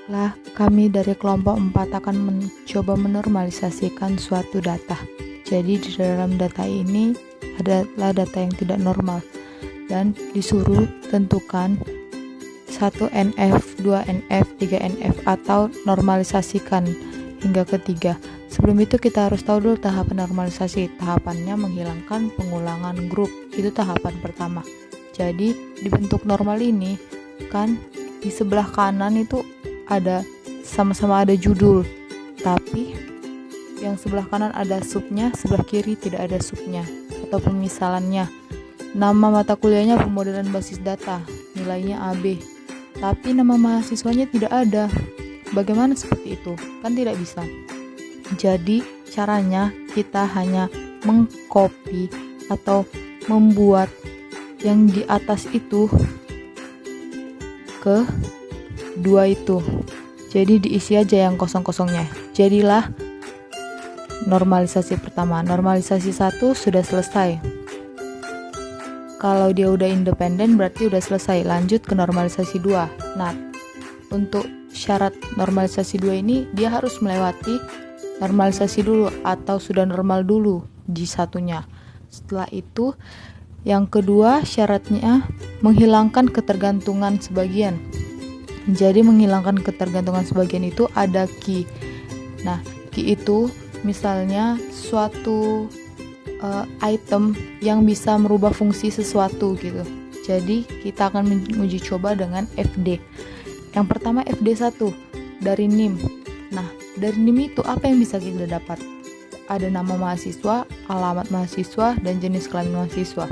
Baiklah, kami dari kelompok 4 akan mencoba menormalisasikan suatu data. Jadi di dalam data ini adalah data yang tidak normal dan disuruh tentukan 1NF, 2NF, 3NF atau normalisasikan hingga ketiga. Sebelum itu kita harus tahu dulu tahapan normalisasi. Tahapannya menghilangkan pengulangan grup. Itu tahapan pertama. Jadi di bentuk normal ini kan di sebelah kanan itu ada sama-sama ada judul, tapi yang sebelah kanan ada subnya, sebelah kiri tidak ada subnya atau pemisalannya. Nama mata kuliahnya pemodelan basis data, nilainya AB, tapi nama mahasiswanya tidak ada. Bagaimana seperti itu? Kan tidak bisa. Jadi caranya kita hanya mengcopy atau membuat yang di atas itu ke dua itu, jadi diisi aja yang kosong-kosongnya. Jadilah normalisasi pertama. Normalisasi 1 sudah selesai. Kalau dia udah independen berarti udah selesai. Lanjut ke normalisasi 2. Nah, untuk syarat normalisasi 2 ini dia harus melewati normalisasi dulu atau sudah normal dulu di satunya. Setelah itu yang kedua syaratnya menghilangkan ketergantungan sebagian. Jadi menghilangkan ketergantungan sebagian itu ada key. Nah, key itu misalnya suatu item yang bisa merubah fungsi sesuatu gitu. Jadi kita akan menguji coba dengan FD. Yang pertama FD1 dari NIM. Nah, dari NIM itu apa yang bisa kita dapat? Ada nama mahasiswa, alamat mahasiswa, dan jenis kelamin mahasiswa.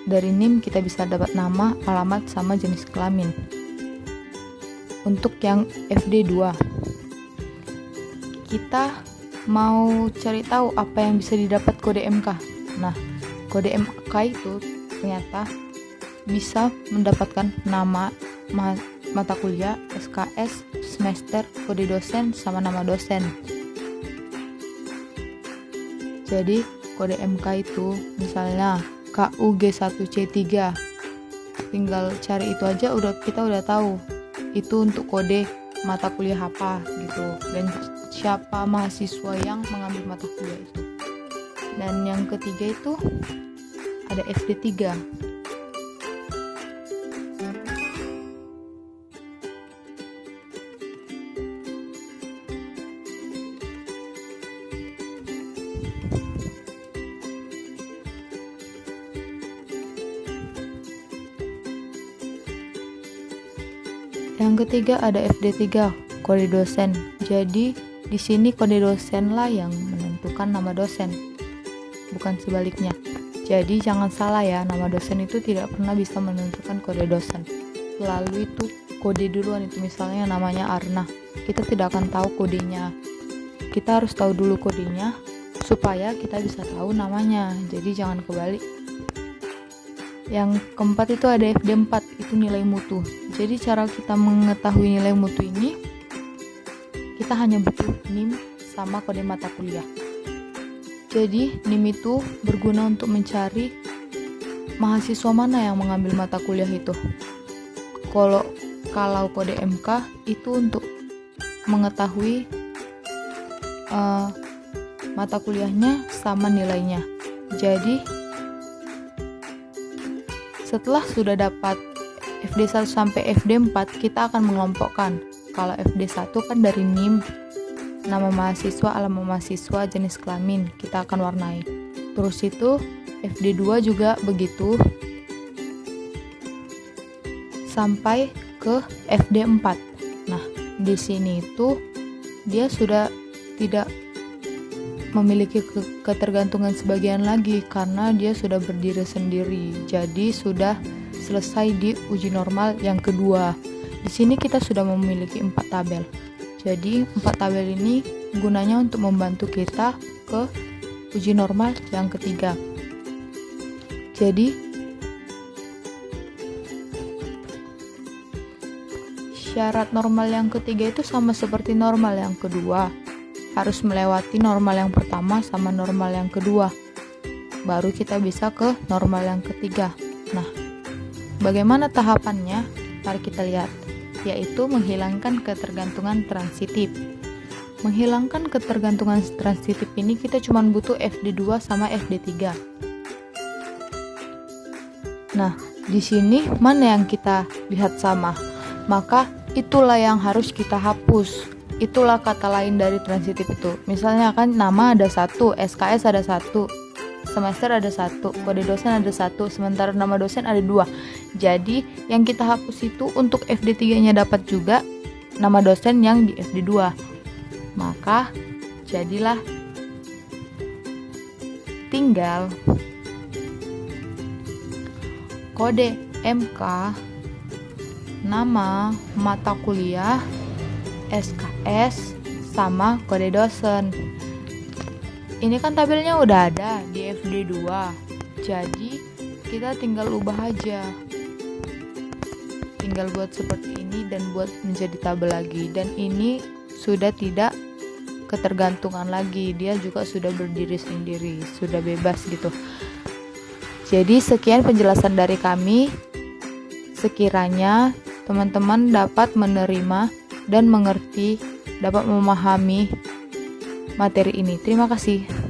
Dari NIM kita bisa dapat nama, alamat, sama jenis kelamin. Untuk yang FD2, kita mau cari tahu apa yang bisa didapat kode MK. Nah, kode MK itu ternyata bisa mendapatkan nama mata kuliah, SKS, semester, kode dosen, sama nama dosen. Jadi kode MK itu misalnya KUG1C3, tinggal cari itu aja kita udah tahu itu untuk kode mata kuliah apa gitu, dan siapa mahasiswa yang mengambil mata kuliah itu. Dan yang ketiga itu ada FD3. Yang ketiga ada FD3, kode dosen. Jadi di sini kode dosen lah yang menentukan nama dosen, bukan sebaliknya. Jadi jangan salah ya, nama dosen itu tidak pernah bisa menentukan kode dosen. Lalu itu kode duluan, itu misalnya namanya Arna. Kita tidak akan tahu kodenya. Kita harus tahu dulu kodenya supaya kita bisa tahu namanya. Jadi jangan kebalik. Yang keempat itu ada FD4, itu nilai mutu. Jadi cara kita mengetahui nilai mutu ini, kita hanya butuh NIM sama kode mata kuliah. Jadi NIM itu berguna untuk mencari mahasiswa mana yang mengambil mata kuliah itu. Kalau kode MK itu untuk mengetahui mata kuliahnya sama nilainya. Jadi setelah sudah dapat FD1 sampai FD4, kita akan mengelompokkan. Kalau FD1 kan dari NIM, nama mahasiswa, alamat mahasiswa, jenis kelamin, kita akan warnai. Terus itu FD2 juga begitu sampai ke FD4. Nah, di sini itu dia sudah tidak memiliki ketergantungan sebagian lagi karena dia sudah berdiri sendiri. Jadi sudah selesai di uji normal yang kedua. Di sini kita sudah memiliki 4 tabel. Jadi 4 tabel ini gunanya untuk membantu kita ke uji normal yang ketiga. Jadi syarat normal yang ketiga itu sama seperti normal yang kedua. Harus melewati normal yang pertama sama normal yang kedua. Baru kita bisa ke normal yang ketiga. Nah, bagaimana tahapannya? Mari kita lihat. yaitu menghilangkan ketergantungan transitif. Menghilangkan ketergantungan transitif ini kita cuma butuh FD2 sama FD3. Nah, di sini mana yang kita lihat sama? Maka itulah yang harus kita hapus. Itulah kata lain dari transitif itu. Misalnya kan nama ada 1, SKS ada 1, semester ada 1, kode dosen ada 1, sementara nama dosen ada 2. Jadi yang kita hapus itu untuk FD3-nya dapat juga nama dosen yang di FD2. Maka jadilah tinggal kode MK, nama mata kuliah, SKS, sama kode dosen. Ini kan tabelnya udah ada di FD2, jadi kita tinggal ubah aja, tinggal buat seperti ini dan buat menjadi tabel lagi. Dan ini sudah tidak ketergantungan lagi, dia juga sudah berdiri sendiri, sudah bebas gitu. Jadi sekian penjelasan dari kami. Sekiranya teman-teman dapat menerima dan mengerti, dapat memahami materi ini. Terima kasih.